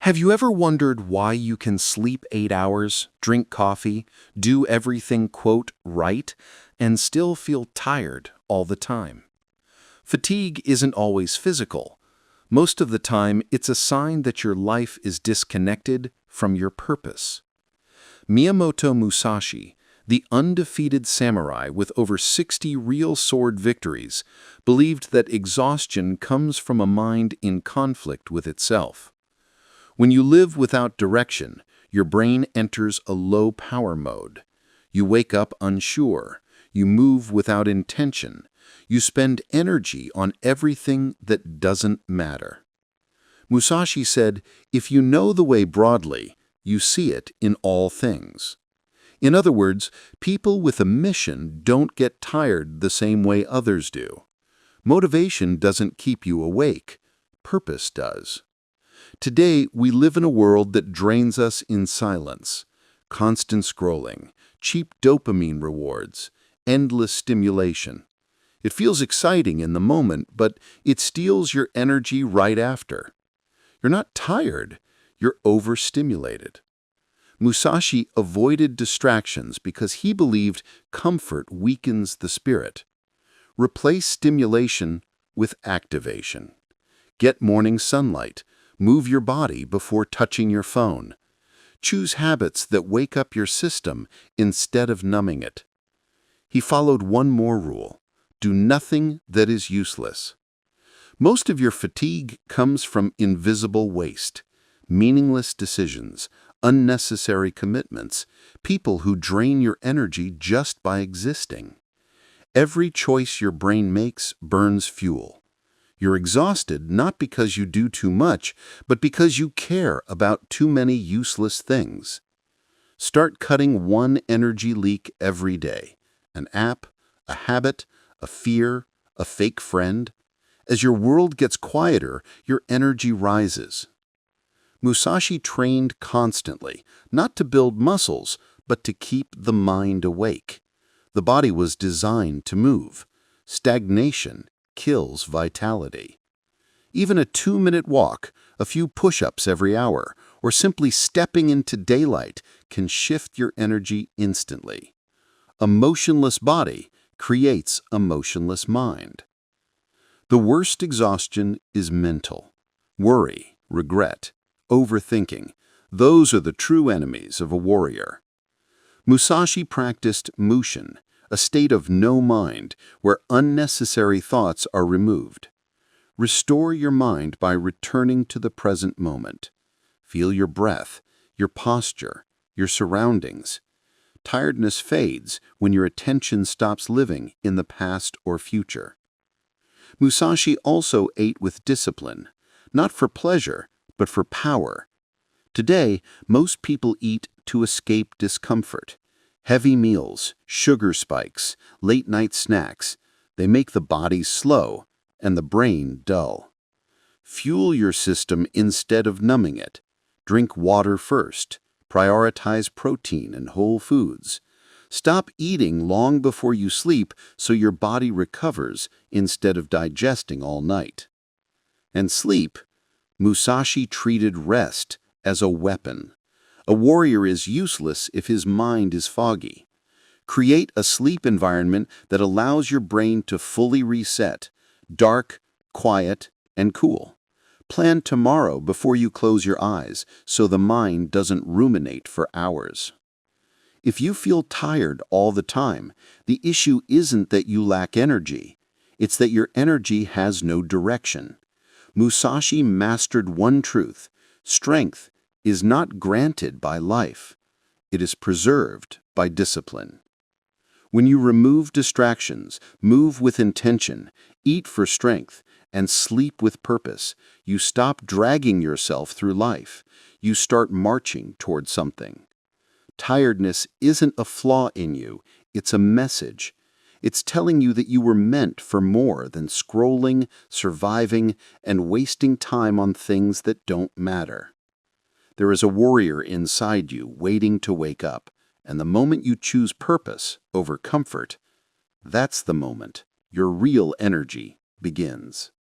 Have you ever wondered why you can sleep 8 hours, drink coffee, do everything, quote, right, and still feel tired all the time? Fatigue isn't always physical. Most of the time, it's a sign that your life is disconnected from your purpose. Miyamoto Musashi, the undefeated samurai with over 60 real sword victories, believed that exhaustion comes from a mind in conflict with itself. When you live without direction, your brain enters a low-power mode. You wake up unsure. You move without intention. You spend energy on everything that doesn't matter. Musashi said, "If you know the way broadly, you see it in all things." In other words, people with a mission don't get tired the same way others do. Motivation doesn't keep you awake. Purpose does. Today, we live in a world that drains us in silence. Constant scrolling, cheap dopamine rewards, endless stimulation. It feels exciting in the moment, but it steals your energy right after. You're not tired, you're overstimulated. Musashi avoided distractions because he believed comfort weakens the spirit. Replace stimulation with activation. Get morning sunlight. Move your body before touching your phone. Choose habits that wake up your system instead of numbing it. He followed one more rule: do nothing that is useless. Most of your fatigue comes from invisible waste, meaningless decisions, unnecessary commitments, people who drain your energy just by existing. Every choice your brain makes burns fuel. You're exhausted not because you do too much, but because you care about too many useless things. Start cutting one energy leak every day: an app, a habit, a fear, a fake friend. As your world gets quieter, your energy rises. Musashi trained constantly, not to build muscles, but to keep the mind awake. The body was designed to move. Stagnation kills vitality. Even a 2-minute walk, a few push-ups every hour, or simply stepping into daylight can shift your energy instantly. A motionless body creates a motionless mind. The worst exhaustion is mental. Worry, regret, overthinking. Those are the true enemies of a warrior. Musashi practiced mushin, a state of no mind where unnecessary thoughts are removed. Restore your mind by returning to the present moment. Feel your breath, your posture, your surroundings. Tiredness fades when your attention stops living in the past or future. Musashi also ate with discipline, not for pleasure, but for power. Today, most people eat to escape discomfort. Heavy meals, sugar spikes, late-night snacks, they make the body slow and the brain dull. Fuel your system instead of numbing it. Drink water first. Prioritize protein and whole foods. Stop eating long before you sleep so your body recovers instead of digesting all night. And sleep. Musashi treated rest as a weapon. A warrior is useless if his mind is foggy. Create a sleep environment that allows your brain to fully reset, dark, quiet, and cool. Plan tomorrow before you close your eyes so the mind doesn't ruminate for hours. If you feel tired all the time, the issue isn't that you lack energy. It's that your energy has no direction. Musashi mastered one truth: strength is not granted by life. It is preserved by discipline. When you remove distractions, move with intention, eat for strength, and sleep with purpose, you stop dragging yourself through life. You start marching toward something. Tiredness isn't a flaw in you, it's a message. It's telling you that you were meant for more than scrolling, surviving, and wasting time on things that don't matter. There is a warrior inside you waiting to wake up, and the moment you choose purpose over comfort, that's the moment your real energy begins.